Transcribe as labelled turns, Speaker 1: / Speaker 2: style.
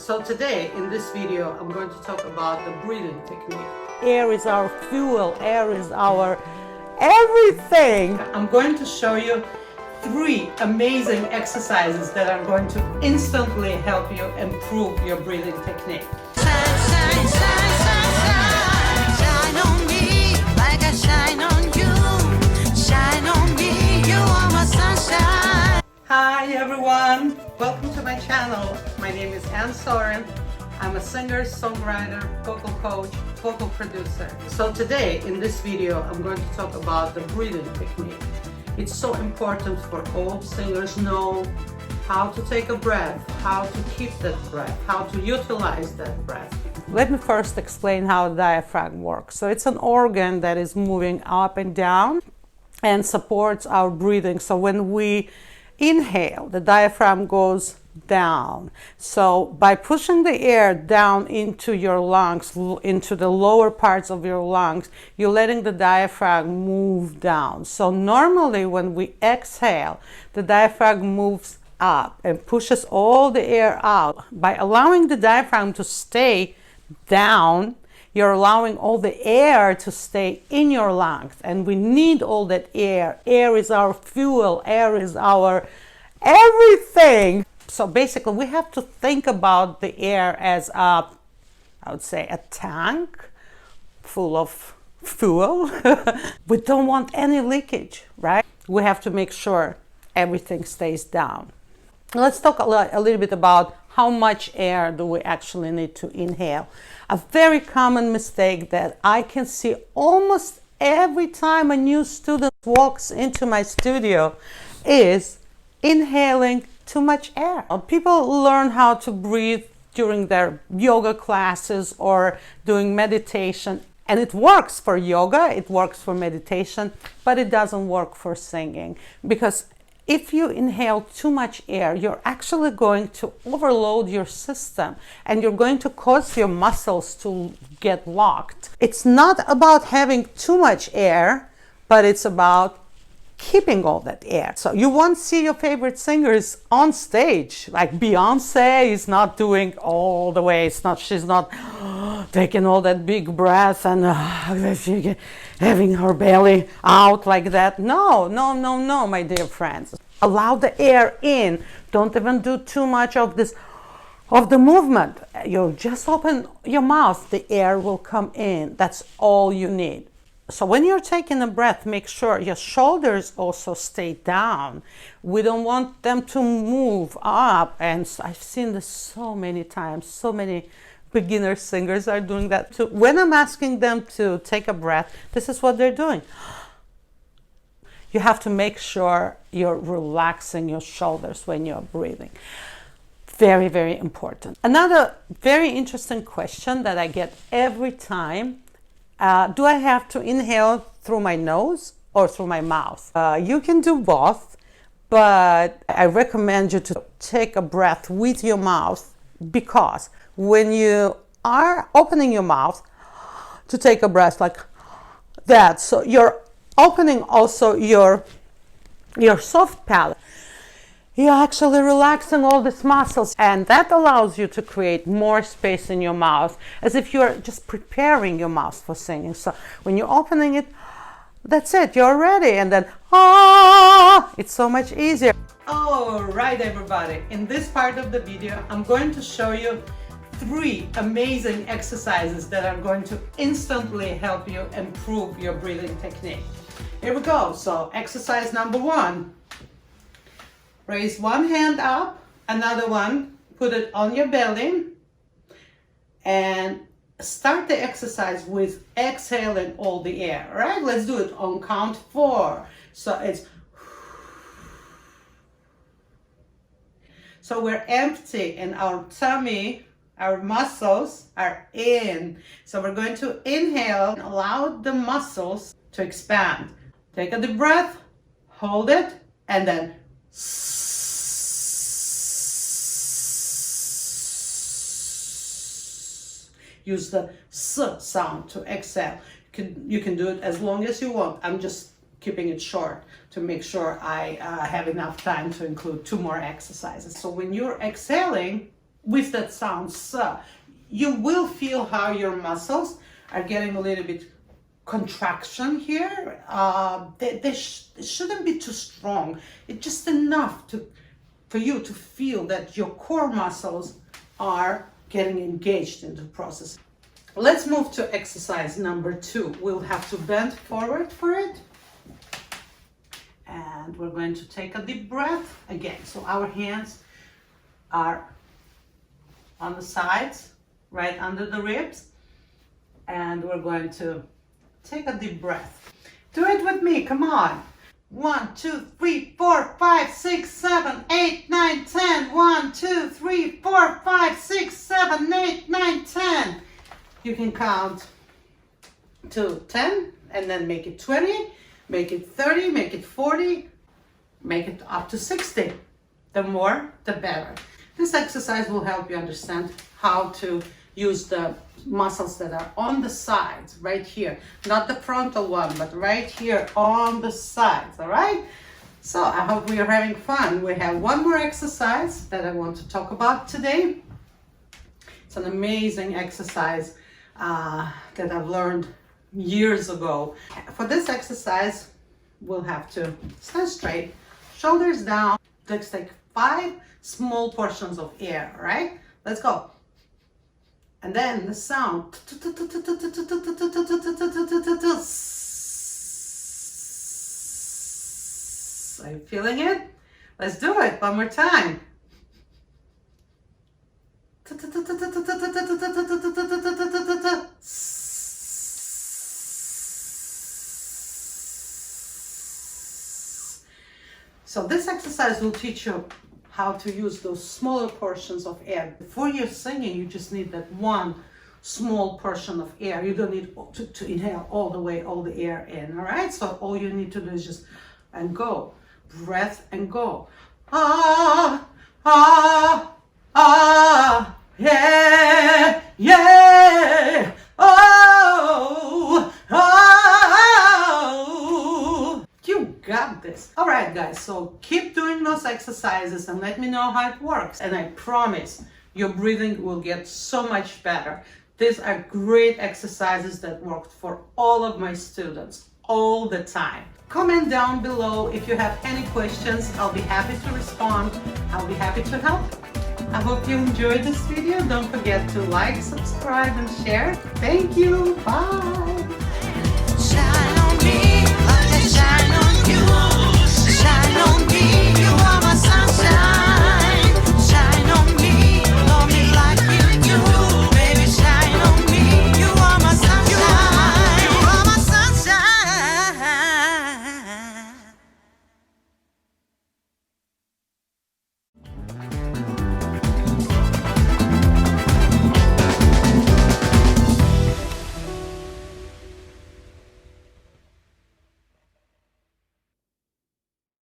Speaker 1: So today in this video I'm going to talk about the breathing technique.
Speaker 2: Air is our fuel, air is our everything.
Speaker 1: I'm going to show you 3 amazing exercises that are going to instantly help you improve your breathing technique.
Speaker 3: Shine, shine, shine, shine, shine, shine on me like I shine on you. Shine on me, you are my sunshine.
Speaker 1: Hi everyone, welcome to my channel. My name is Souren. I'm a singer, songwriter, vocal coach, vocal producer. So today in this video I'm going to talk about the breathing technique. It's so important for all singers know how to take a breath, how to keep that breath, how to utilize that breath.
Speaker 2: Let me first explain how the diaphragm works. So it's an organ that is moving up and down and supports our breathing. So when we inhale, the diaphragm goes down. So by pushing the air down into your lungs, into the lower parts of your lungs, you're letting the diaphragm move down. So normally when we exhale, the diaphragm moves up and pushes all the air out. By allowing the diaphragm to stay down, you're allowing all the air to stay in your lungs, and we need all that air. Air is our fuel, air is our everything. So basically we have to think about the air as I would say a tank full of fuel. We don't want any leakage, right? We have to make sure everything stays down. Let's talk a little bit about how much air do we actually need to inhale. A very common mistake that I can see almost every time a new student walks into my studio is inhaling too much air. People learn how to breathe during their yoga classes or doing meditation, and it works for yoga, it works for meditation, but it doesn't work for singing, because if you inhale too much air, you're actually going to overload your system and you're going to cause your muscles to get locked. It's not about having too much air, but it's about keeping all that air. So you won't see your favorite singers on stage. Like Beyonce is not doing all the way. She's not taking all that big breath and having her belly out like that. No, my dear friends. Allow the air in. Don't even do too much of the movement. You just open your mouth, the air will come in. That's all you need. So when you're taking a breath, make sure your shoulders also stay down. We don't want them to move up. And I've seen this so many times. So many beginner singers are doing that too. When I'm asking them to take a breath, this is what they're doing. You have to make sure you're relaxing your shoulders when you're breathing. Very, very important. Another very interesting question that I get every time, do I have to inhale through my nose or through my mouth? You can do both, but I recommend you to take a breath with your mouth, because when you are opening your mouth to take a breath like that, so you're opening also your soft palate. You're actually relaxing all these muscles, and that allows you to create more space in your mouth, as if you're just preparing your mouth for singing. So when you're opening it, that's it, you're ready, and then it's so much easier.
Speaker 1: All right everybody, in this part of the video I'm going to show you 3 amazing exercises that are going to instantly help you improve your breathing technique. Here we go. So exercise number 1. Raise one hand up, another one, put it on your belly, and start the exercise with exhaling all the air. All right, let's do it on count 4. So it's, so we're empty and our tummy, our muscles are in. So we're going to inhale and allow the muscles to expand. Take a deep breath, hold it, and then use the S sound to exhale. You can do it as long as you want. I'm just keeping it short to make sure I have enough time to include 2 more exercises. So when you're exhaling, with that sound. So you will feel how your muscles are getting a little bit contraction here. They shouldn't be too strong. It's just enough for you to feel that your core muscles are getting engaged in the process. Let's move to exercise number 2. We'll have to bend forward for it. And we're going to take a deep breath again. So our hands are on the sides, right under the ribs. And we're going to take a deep breath. Do it with me, come on. 1, 2, 3, 4, 5, 6, 7, 8, 9, 10. 1, 2, 3, 4, 5, 6, 7, 8, 9, 10. You can count to 10 and then make it 20, make it 30, make it 40, make it up to 60. The more, the better. This exercise will help you understand how to use the muscles that are on the sides, right here. Not the frontal one, but right here on the sides, all right? So I hope we are having fun. We have one more exercise that I want to talk about today. It's an amazing exercise that I've learned years ago. For this exercise, we'll have to stand straight, shoulders down. Let's take 5 small portions of air, all right? Let's go. And then the sound. Are you feeling it? Let's do it one more time. So this exercise will teach you how to use those smaller portions of air. Before you're singing, you just need that one small portion of air. You don't need to inhale all the air in, all right? So all you need to do is just, and go. Breath and go. Ah, ah, ah, yeah, yeah, oh, oh. You got this. All right, guys, so keep doing those exercises and let me know how it works. And I promise your breathing will get so much better. These are great exercises that worked for all of my students all the time. Comment down below if you have any questions. I'll be happy to respond. I'll be happy to help. I hope you enjoyed this video. Don't forget to like, subscribe, and share. Thank you. Bye.